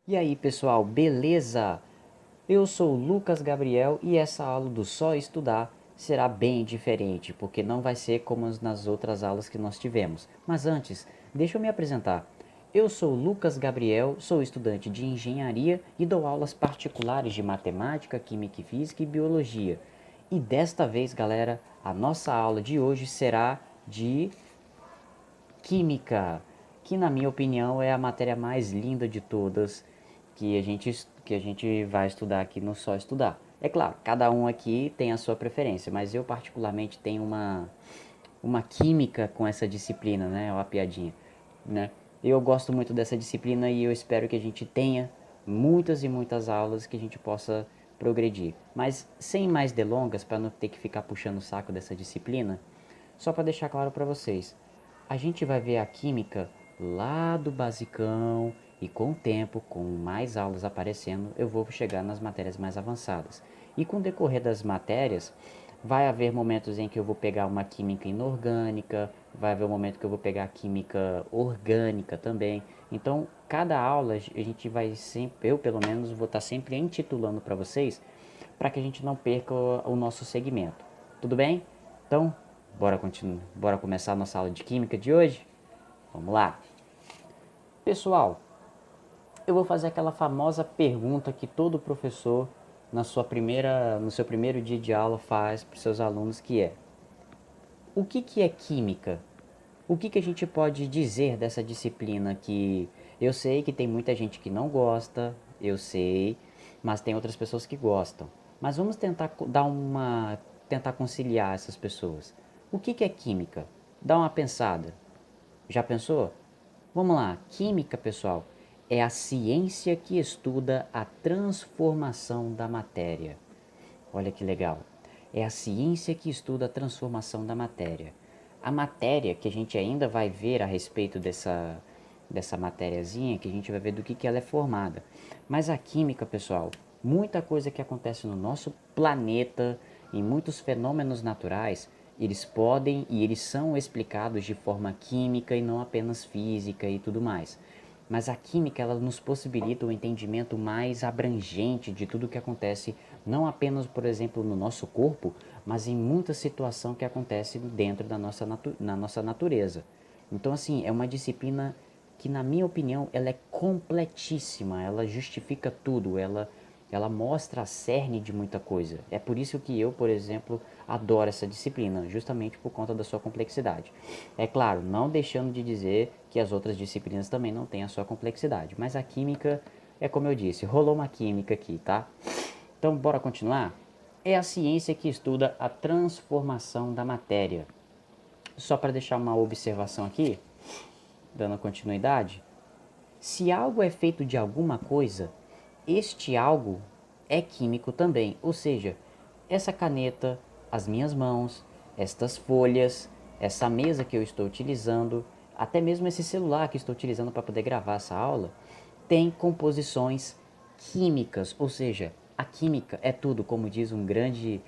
E aí pessoal, beleza? Eu sou o Lucas Gabriel e essa aula do Só Estudar será bem diferente, porque não vai ser como nas outras aulas que nós tivemos. Mas antes, deixa eu me apresentar. Eu sou o Lucas Gabriel, sou estudante de engenharia e dou aulas particulares de matemática, química e física e biologia. E desta vez, galera, a nossa aula de hoje será de química, que na minha opinião é a matéria mais linda de todas que a gente vai estudar aqui no Só Estudar. É claro, cada um aqui tem a sua preferência, mas eu particularmente tenho uma química com essa disciplina, né? Uma piadinha, né? Eu gosto muito dessa disciplina e eu espero que a gente tenha muitas e muitas aulas que a gente possa progredir. Mas sem mais delongas, para não ter que ficar puxando o saco dessa disciplina, só para deixar claro para vocês, a gente vai ver a química lá do basicão e com o tempo, com mais aulas aparecendo, eu vou chegar nas matérias mais avançadas. E com o decorrer das matérias, vai haver momentos em que eu vou pegar uma química inorgânica, vai haver um momento que eu vou pegar química orgânica também. Então, cada aula a gente vai sempre, eu pelo menos vou estar sempre intitulando para vocês, para que a gente não perca o nosso segmento. Tudo bem? Então, bora começar a nossa aula de química de hoje? Vamos lá. Pessoal, eu vou fazer aquela famosa pergunta que todo professor no seu primeiro dia de aula faz para os seus alunos, que é: o que é química? O que a gente pode dizer dessa disciplina que eu sei que tem muita gente que não gosta, eu sei, mas tem outras pessoas que gostam. Mas vamos tentar conciliar essas pessoas. O que é química? Dá uma pensada. Já pensou? Vamos lá. Química, pessoal, é a ciência que estuda a transformação da matéria. Olha que legal. É a ciência que estuda a transformação da matéria. A matéria que a gente ainda vai ver a respeito dessa matériazinha, que a gente vai ver do que ela é formada. Mas a química, pessoal, muita coisa que acontece no nosso planeta, em muitos fenômenos naturais, eles podem e eles são explicados de forma química e não apenas física e tudo mais. Mas a química ela nos possibilita um entendimento mais abrangente de tudo o que acontece, não apenas, por exemplo, no nosso corpo, mas em muita situação que acontece dentro na nossa natureza. Então, assim, é uma disciplina que, na minha opinião, ela é completíssima, ela justifica tudo, ela mostra a cerne de muita coisa. É por isso que eu, por exemplo, adoro essa disciplina, justamente por conta da sua complexidade. É claro, não deixando de dizer que as outras disciplinas também não têm a sua complexidade, mas a química é como eu disse, rolou uma química aqui, tá? Então, bora continuar? É a ciência que estuda a transformação da matéria. Só para deixar uma observação aqui, dando continuidade, se algo é feito de alguma coisa, este algo é químico também. Ou seja, essa caneta, as minhas mãos, estas folhas, essa mesa que eu estou utilizando, até mesmo esse celular que estou utilizando para poder gravar essa aula, tem composições químicas, ou seja, a química é tudo, como diz um grande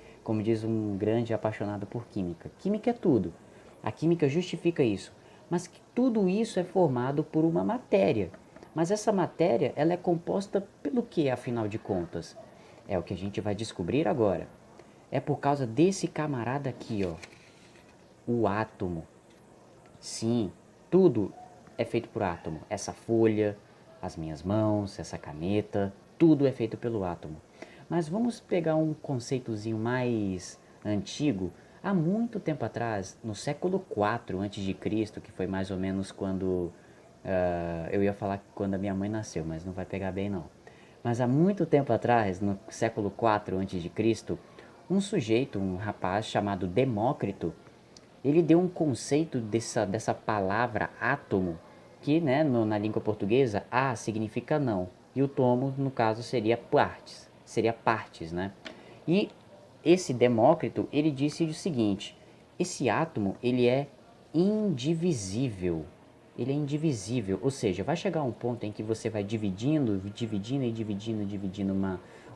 apaixonado por química. Química é tudo. A química justifica isso, mas que tudo isso é formado por uma matéria. Mas essa matéria, ela é composta pelo que, afinal de contas? É o que a gente vai descobrir agora. É por causa desse camarada aqui, ó, o átomo. Sim, tudo é feito por átomo. Essa folha, as minhas mãos, essa caneta, tudo é feito pelo átomo. Mas vamos pegar um conceitozinho mais antigo. Há muito tempo atrás, no século IV a.C., que foi mais ou menos quando eu ia falar quando a minha mãe nasceu, mas não vai pegar bem não. Mas há muito tempo atrás, no século IV a.C., um sujeito, um rapaz chamado Demócrito, ele deu um conceito dessa palavra átomo, que né, na língua portuguesa, a significa não, e o tomo, no caso, seria partes, né? E esse Demócrito, ele disse o seguinte: esse átomo, ele é indivisível. Ele é indivisível, ou seja, vai chegar um ponto em que você vai dividindo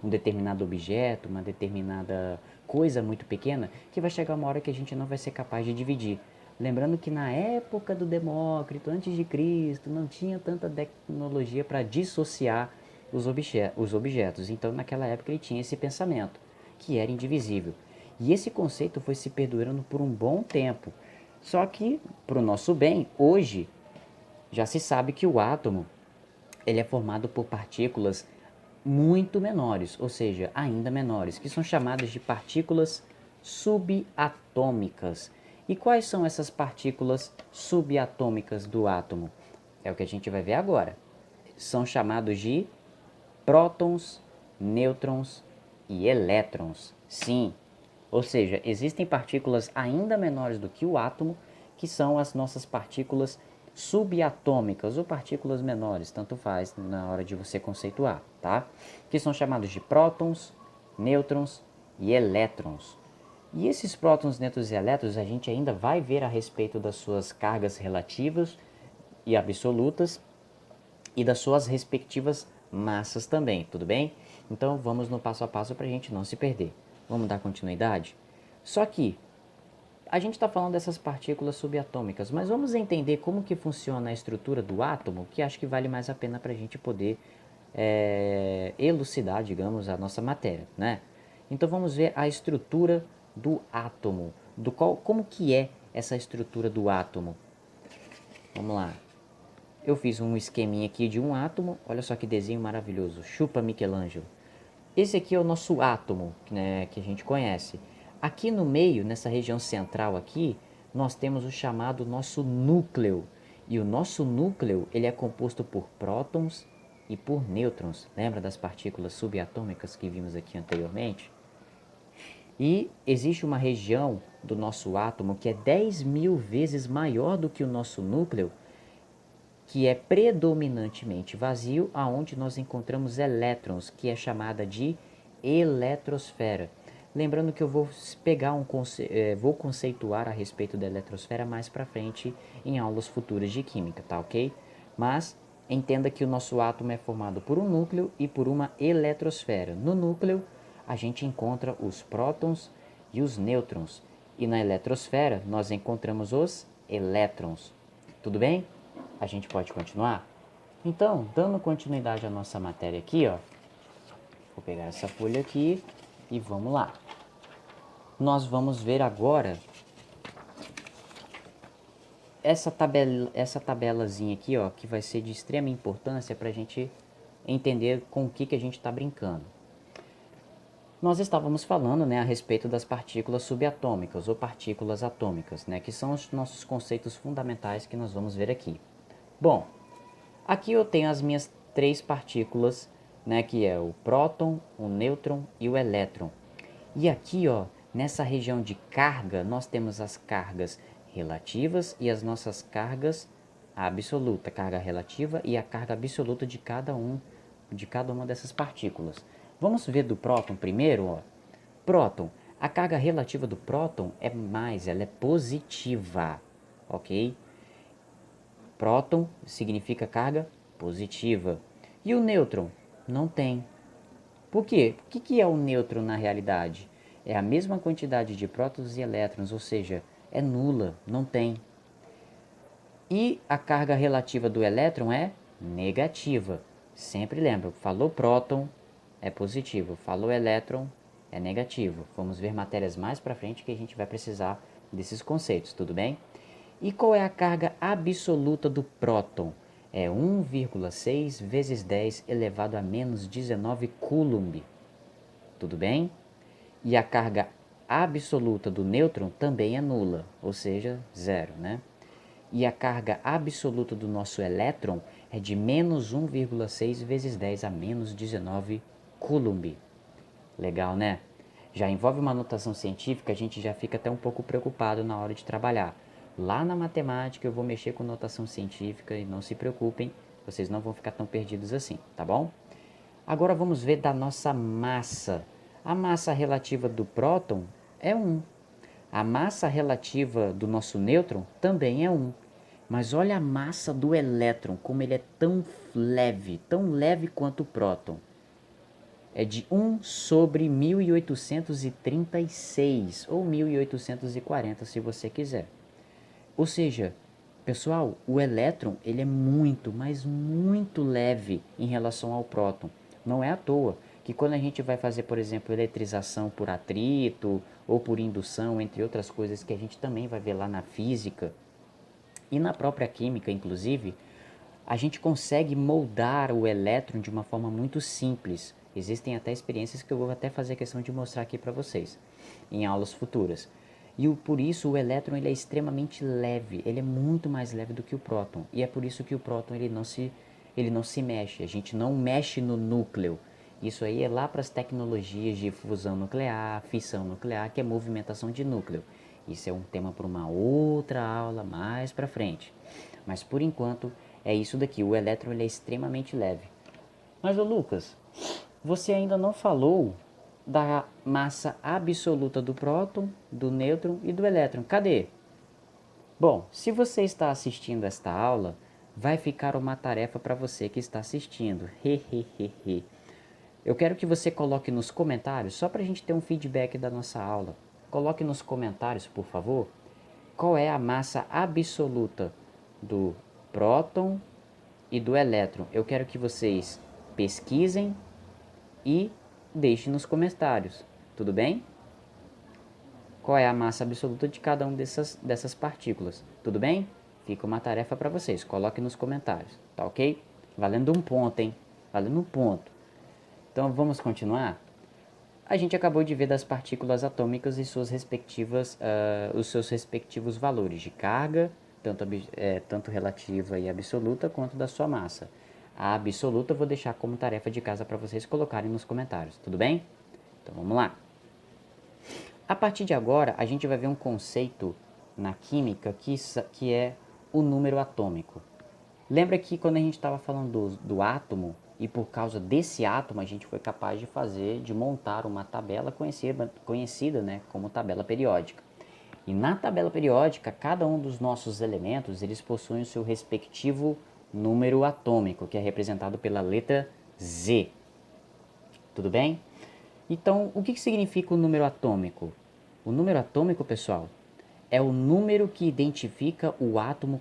um determinado objeto, uma determinada coisa muito pequena, que vai chegar uma hora que a gente não vai ser capaz de dividir. Lembrando que na época do Demócrito, antes de Cristo, não tinha tanta tecnologia para dissociar os objetos. Então, naquela época, ele tinha esse pensamento, que era indivisível. E esse conceito foi se perdurando por um bom tempo. Só que, para o nosso bem, hoje, já se sabe que o átomo ele é formado por partículas muito menores, ou seja, ainda menores, que são chamadas de partículas subatômicas. E quais são essas partículas subatômicas do átomo? É o que a gente vai ver agora. São chamados de prótons, nêutrons e elétrons. Sim, ou seja, existem partículas ainda menores do que o átomo, que são as nossas partículas subatômicas ou partículas menores, tanto faz na hora de você conceituar, tá? Que são chamados de prótons, nêutrons e elétrons. E esses prótons, nêutrons e elétrons a gente ainda vai ver a respeito das suas cargas relativas e absolutas e das suas respectivas massas também, tudo bem? Então vamos no passo a passo para a gente não se perder. Vamos dar continuidade? Só que a gente está falando dessas partículas subatômicas, mas vamos entender como que funciona a estrutura do átomo, que acho que vale mais a pena para a gente poder elucidar, digamos, a nossa matéria, né? Então vamos ver a estrutura do átomo, como que é essa estrutura do átomo. Vamos lá. Eu fiz um esqueminha aqui de um átomo, olha só que desenho maravilhoso, chupa Michelangelo. Esse aqui é o nosso átomo, né, que a gente conhece. Aqui no meio, nessa região central aqui, nós temos o chamado nosso núcleo. E o nosso núcleo, ele é composto por prótons e por nêutrons. Lembra das partículas subatômicas que vimos aqui anteriormente? E existe uma região do nosso átomo que é 10.000 vezes maior do que o nosso núcleo, que é predominantemente vazio, aonde nós encontramos elétrons, que é chamada de eletrosfera. Lembrando que eu vou pegar vou conceituar a respeito da eletrosfera mais para frente em aulas futuras de química, tá ok? Mas entenda que o nosso átomo é formado por um núcleo e por uma eletrosfera. No núcleo, a gente encontra os prótons e os nêutrons, e na eletrosfera nós encontramos os elétrons. Tudo bem? A gente pode continuar? Então, dando continuidade à nossa matéria aqui, ó, vou pegar essa folha aqui e vamos lá. Nós vamos ver agora essa tabelazinha aqui, ó, que vai ser de extrema importância para a gente entender com o que a gente está brincando. Nós estávamos falando, né, a respeito das partículas subatômicas ou partículas atômicas, né, que são os nossos conceitos fundamentais que nós vamos ver aqui. Bom, aqui eu tenho as minhas três partículas, né, que é o próton, o nêutron e o elétron. E aqui, ó, nessa região de carga, nós temos as cargas relativas e as nossas cargas absoluta, carga relativa e a carga absoluta de cada uma dessas partículas. Vamos ver do próton primeiro, ó. Próton, a carga relativa do próton é mais, ela é positiva, ok? Próton significa carga positiva. E o nêutron? Não tem. Por quê? O que é o nêutron na realidade? É a mesma quantidade de prótons e elétrons, ou seja, é nula, não tem. E a carga relativa do elétron é negativa. Sempre lembra, falou próton é positivo, falou elétron é negativo. Vamos ver matérias mais para frente que a gente vai precisar desses conceitos, tudo bem? E qual é a carga absoluta do próton? É 1,6 vezes 10 elevado a menos 19 coulomb. Tudo bem? E a carga absoluta do nêutron também é nula, ou seja, zero, né? E a carga absoluta do nosso elétron é de menos 1,6 vezes 10 a menos 19 coulomb. Legal, né? Já envolve uma notação científica, a gente já fica até um pouco preocupado na hora de trabalhar. Lá na matemática eu vou mexer com notação científica e não se preocupem, vocês não vão ficar tão perdidos assim, tá bom? Agora vamos ver da nossa massa. A massa relativa do próton é 1. A massa relativa do nosso nêutron também é 1. Mas olha a massa do elétron, como ele é tão leve quanto o próton. É de 1 sobre 1836 ou 1840, se você quiser. Ou seja, pessoal, o elétron ele é muito, mas muito leve em relação ao próton. Não é à toa que quando a gente vai fazer, por exemplo, eletrização por atrito ou por indução, entre outras coisas que a gente também vai ver lá na física e na própria química, inclusive, a gente consegue moldar o elétron de uma forma muito simples. Existem até experiências que eu vou até fazer questão de mostrar aqui para vocês em aulas futuras. E por isso o elétron ele é extremamente leve, ele é muito mais leve do que o próton. E é por isso que o próton ele não se mexe, a gente não mexe no núcleo. Isso aí é lá para as tecnologias de fusão nuclear, fissão nuclear, que é movimentação de núcleo. Isso é um tema para uma outra aula mais para frente. Mas por enquanto é isso daqui, o elétron ele é extremamente leve. Mas ô Lucas, você ainda não falou da massa absoluta do próton, do nêutron e do elétron. Cadê? Bom, se você está assistindo esta aula, vai ficar uma tarefa para você que está assistindo. Hehehehe. Eu quero que você coloque nos comentários, só para a gente ter um feedback da nossa aula. Coloque nos comentários, por favor, qual é a massa absoluta do próton e do elétron. Eu quero que vocês pesquisem e deixem nos comentários, tudo bem? Qual é a massa absoluta de cada uma dessas partículas, tudo bem? Fica uma tarefa para vocês, coloquem nos comentários, tá ok? Valendo um ponto, hein? Valendo um ponto. Então vamos continuar? A gente acabou de ver das partículas atômicas e suas respectivas, os seus respectivos valores de carga, tanto relativa e absoluta, quanto da sua massa. A absoluta eu vou deixar como tarefa de casa para vocês colocarem nos comentários, tudo bem? Então vamos lá. A partir de agora, a gente vai ver um conceito na química que é o número atômico. Lembra que quando a gente estava falando do átomo, e por causa desse átomo a gente foi capaz de montar uma tabela conhecida né, como tabela periódica. E na tabela periódica, cada um dos nossos elementos, eles possuem o seu respectivo número atômico, que é representado pela letra Z. Tudo bem? Então, o que significa o número atômico? O número atômico, pessoal, é o número que identifica o átomo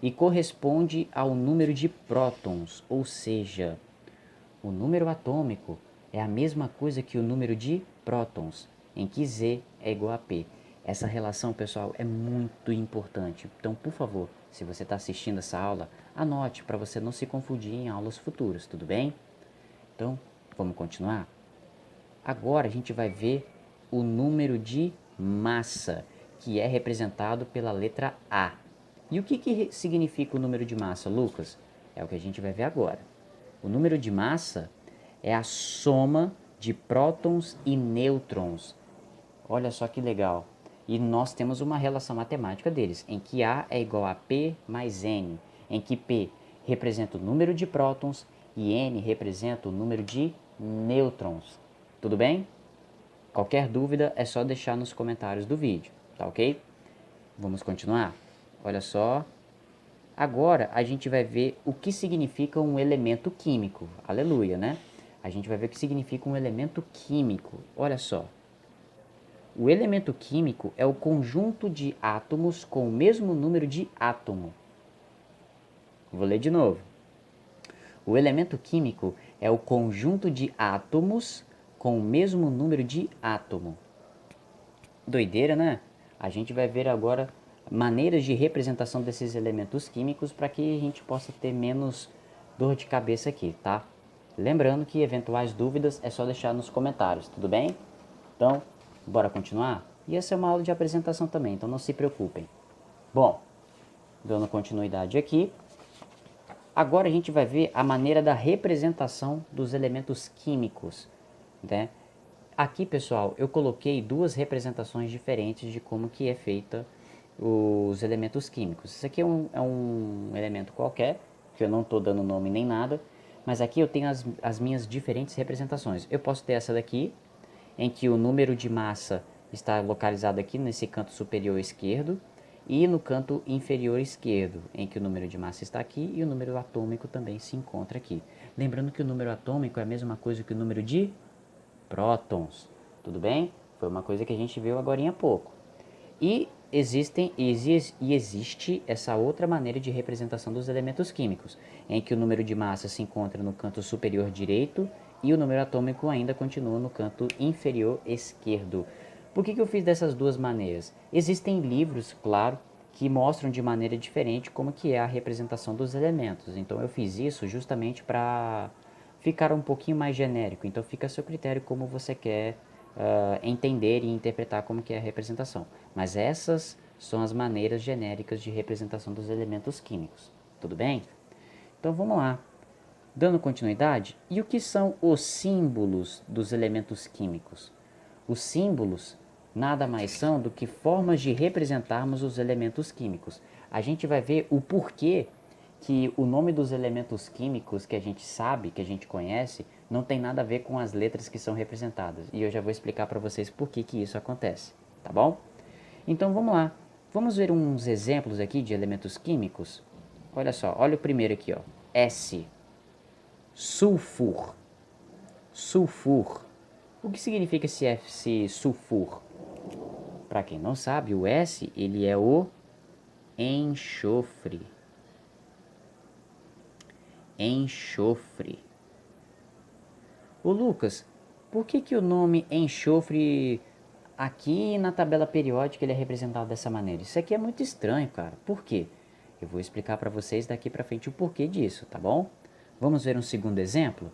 e corresponde ao número de prótons, ou seja, o número atômico é a mesma coisa que o número de prótons, em que Z é igual a P. Essa relação, pessoal, é muito importante. Então, por favor, se você está assistindo essa aula, anote para você não se confundir em aulas futuras, tudo bem? Então, vamos continuar? Agora a gente vai ver o número de massa, que é representado pela letra A. E o que significa o número de massa, Lucas? É o que a gente vai ver agora. O número de massa é a soma de prótons e nêutrons. Olha só que legal. E nós temos uma relação matemática deles, em que A é igual a P mais N, em que P representa o número de prótons e N representa o número de nêutrons. Tudo bem? Qualquer dúvida é só deixar nos comentários do vídeo, tá ok? Vamos continuar? Olha só. Agora a gente vai ver o que significa um elemento químico. Aleluia, né? A gente vai ver o que significa um elemento químico. Olha só. O elemento químico é o conjunto de átomos com o mesmo número de átomo. Vou ler de novo. O elemento químico é o conjunto de átomos com o mesmo número de átomo. Doideira, né? A gente vai ver agora maneiras de representação desses elementos químicos para que a gente possa ter menos dor de cabeça aqui, tá? Lembrando que eventuais dúvidas é só deixar nos comentários, tudo bem? Então, bora continuar? E essa é uma aula de apresentação também, então não se preocupem. Bom, dando continuidade aqui, agora a gente vai ver a maneira da representação dos elementos químicos, né? Aqui, pessoal, eu coloquei duas representações diferentes de como que é feita os elementos químicos. Isso aqui é um elemento qualquer, que eu não estou dando nome nem nada, mas aqui eu tenho as minhas diferentes representações. Eu posso ter essa daqui, em que o número de massa está localizado aqui nesse canto superior esquerdo, e no canto inferior esquerdo, em que o número de massa está aqui e o número atômico também se encontra aqui. Lembrando que o número atômico é a mesma coisa que o número de prótons, tudo bem? Foi uma coisa que a gente viu agora há pouco. E existe essa outra maneira de representação dos elementos químicos, em que o número de massa se encontra no canto superior direito e o número atômico ainda continua no canto inferior esquerdo. Por que eu fiz dessas duas maneiras? Existem livros, claro, que mostram de maneira diferente como que é a representação dos elementos. Então eu fiz isso justamente para ficar um pouquinho mais genérico. Então fica a seu critério como você quer entender e interpretar como que é a representação. Mas essas são as maneiras genéricas de representação dos elementos químicos. Tudo bem? Então vamos lá. Dando continuidade, e o que são os símbolos dos elementos químicos? Os símbolos nada mais são do que formas de representarmos os elementos químicos. A gente vai ver o porquê que o nome dos elementos químicos que a gente sabe, que a gente conhece, não tem nada a ver com as letras que são representadas. E eu já vou explicar para vocês por que isso acontece, tá bom? Então vamos lá. Vamos ver uns exemplos aqui de elementos químicos. Olha só, olha o primeiro aqui, ó. S. Sulfur. Sulfur. O que significa esse sulfur? Para quem não sabe, o S ele é o enxofre. Enxofre. Ô Lucas, por que o nome enxofre aqui na tabela periódica ele é representado dessa maneira? Isso aqui é muito estranho, cara. Por quê? Eu vou explicar para vocês daqui para frente o porquê disso, tá bom? Vamos ver um segundo exemplo?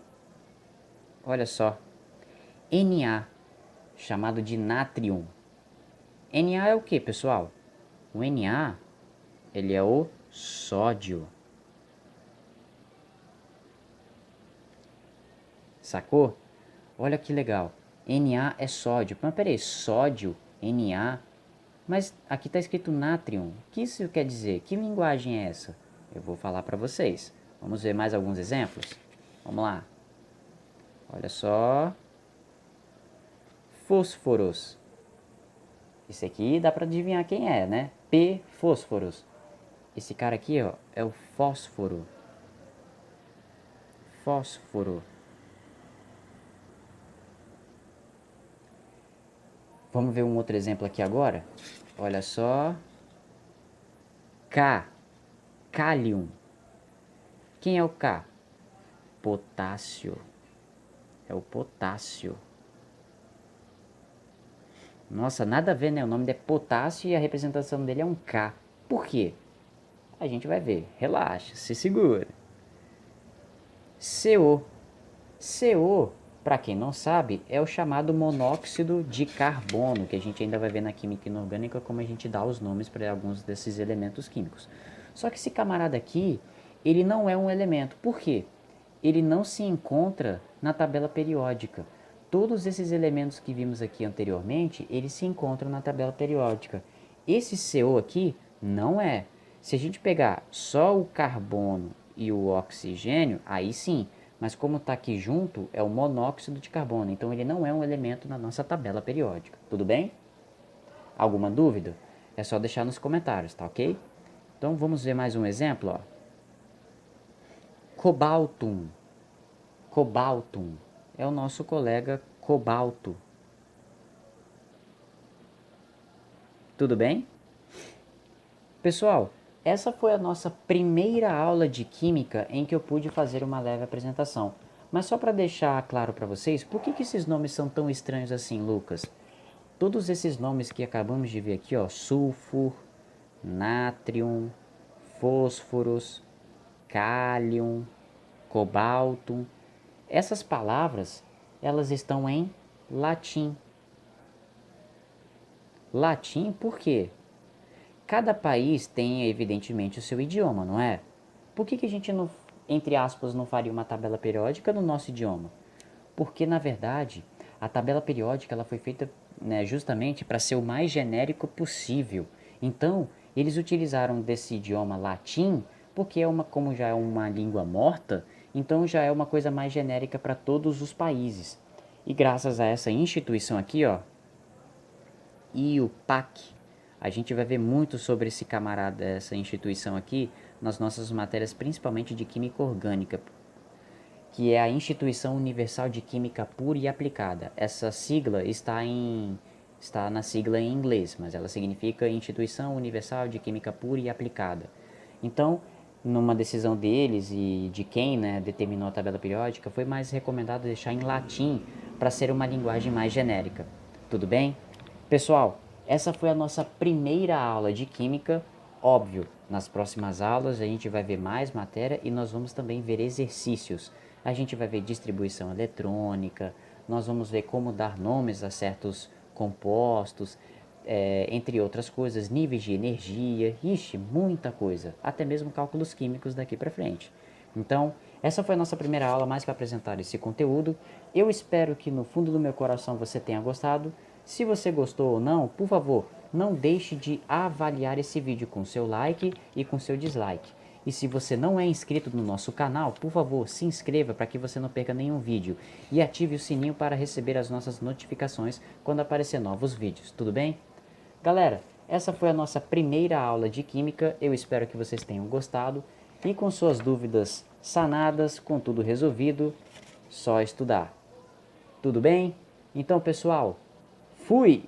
Olha só. Na, chamado de natrium. Na é o que, pessoal? O Na, ele é o sódio. Sacou? Olha que legal. Na é sódio. Mas peraí, sódio, Na. Mas aqui está escrito natrium. O que isso quer dizer? Que linguagem é essa? Eu vou falar para vocês. Vamos ver mais alguns exemplos? Vamos lá. Olha só. Fósforos. Esse aqui dá para adivinhar quem é, né? P. Fósforos. Esse cara aqui, ó, é o fósforo. Fósforo. Vamos ver um outro exemplo aqui agora? Olha só. K. Cálium. Quem é o K? Potássio. É o potássio. Nossa, nada a ver, né? O nome dele é potássio e a representação dele é um K. Por quê? A gente vai ver. Relaxa, se segura. CO. CO, para quem não sabe, é o chamado monóxido de carbono, que a gente ainda vai ver na química inorgânica como a gente dá os nomes para alguns desses elementos químicos. Só que esse camarada aqui, ele não é um elemento. Por quê? Ele não se encontra na tabela periódica. Todos esses elementos que vimos aqui anteriormente, eles se encontram na tabela periódica. Esse CO aqui não é. Se a gente pegar só o carbono e o oxigênio, aí sim. Mas como está aqui junto, é o monóxido de carbono. Então ele não é um elemento na nossa tabela periódica. Tudo bem? Alguma dúvida? É só deixar nos comentários, tá ok? Então vamos ver mais um exemplo, ó. Cobaltum. Cobaltum. É o nosso colega cobalto. Tudo bem? Pessoal, essa foi a nossa primeira aula de química em que eu pude fazer uma leve apresentação. Mas só para deixar claro para vocês, por que esses nomes são tão estranhos assim, Lucas? Todos esses nomes que acabamos de ver aqui, ó, sulfur, nátrium, fósforos, cálium, cobalto, essas palavras, elas estão em latim. Latim por quê? Cada país tem, evidentemente, o seu idioma, não é? Por que a gente, não, entre aspas, não faria uma tabela periódica no nosso idioma? Porque, na verdade, a tabela periódica ela foi feita, né, justamente para ser o mais genérico possível. Então, eles utilizaram desse idioma latim, porque como já é uma língua morta, então já é uma coisa mais genérica para todos os países. E graças a essa instituição aqui, ó, IUPAC, a gente vai ver muito sobre esse camarada, essa instituição aqui, nas nossas matérias, principalmente de Química Orgânica, que é a Instituição Universal de Química Pura e Aplicada. Essa sigla está em está na sigla em inglês, mas ela significa Instituição Universal de Química Pura e Aplicada. Então, numa decisão deles e de quem, né, determinou a tabela periódica, foi mais recomendado deixar em latim para ser uma linguagem mais genérica. Tudo bem? Pessoal, essa foi a nossa primeira aula de química. Óbvio, nas próximas aulas a gente vai ver mais matéria e nós vamos também ver exercícios. A gente vai ver distribuição eletrônica, nós vamos ver como dar nomes a certos compostos, entre outras coisas, níveis de energia, ixi, muita coisa, até mesmo cálculos químicos daqui para frente. Então, essa foi a nossa primeira aula mais para apresentar esse conteúdo. Eu espero que no fundo do meu coração você tenha gostado. Se você gostou ou não, por favor, não deixe de avaliar esse vídeo com seu like e com seu dislike. E se você não é inscrito no nosso canal, por favor, se inscreva para que você não perca nenhum vídeo. E ative o sininho para receber as nossas notificações quando aparecer novos vídeos, tudo bem? Galera, essa foi a nossa primeira aula de Química, eu espero que vocês tenham gostado. E com suas dúvidas sanadas, com tudo resolvido, só estudar. Tudo bem? Então, pessoal, fui!